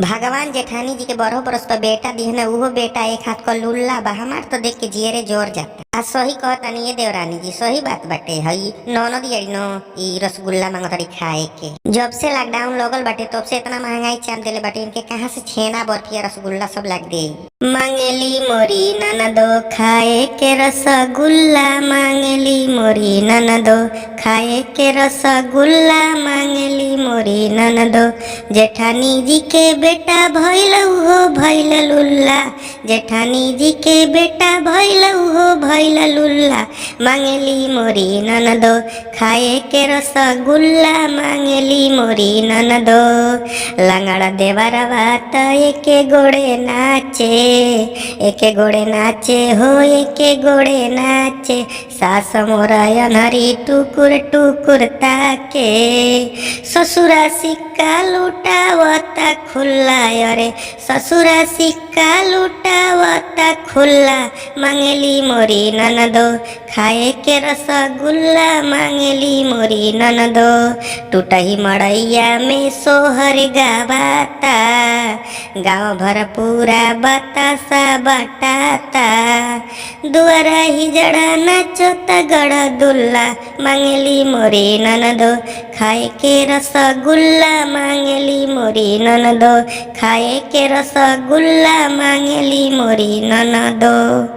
भगवान जेठानी जी के बरहो बरस पर बेटा दिहन उहो बेटा एक हाथ क लुल्ला बा। हमार तो देख के जियरे जोर जाता। आ सही कहतानी ये देवरानी जी, सही बात बाटे। हई ननद आई न ई रसगुल्ला मांगतारी खाए के। जब से लॉकडाउन लगल बाटे तब से इतना महंगाई चाप देले बाटे, इनके कहाँ से छेना बर्फिया रसगुल्ला सब लाग दे। मांगेली मोरी ननदो खाए के रसगुल्ला, मांगेली मोरी ननदो खाए के रसगुल्ला, मांगेली मोरी ननदो। जेठानी जी के बेटा भइल हो भइल लुल्ला, जेठानी जी के बेटा भइल हो भइल लुल्ला, मांगेली मोरी ननदो खाए के रसगुल्ला, मांगेली मोरी ननदो। लंगड़ा देवरवा त एके गोड़े नाचे, एके गोड़े नाचे हो एके गोड़े नाचे, सास मोरा अनहरी टुकुर टुकुर ताके, ससुरा सिक्का लुटावता खुल्ला, अरे ससुरा सिक्का लुटावता खुल्ला, मांगेली मोरी ननदो खाए के रसगुल्ला, मांगेली मोरी ननदो। टूटही मड़ैया में सोहर गावाता, गाँव भर पूरा बतासा बटाता, दुआरा ही जड़ा नाचोता गड़ा दुल्ला, मांगेली मोरी ननदो खाए के रसगुल्ला, मांगेली मोरी ननदो खाए के रसगुल्ला, मांगेली मोरी ननदो।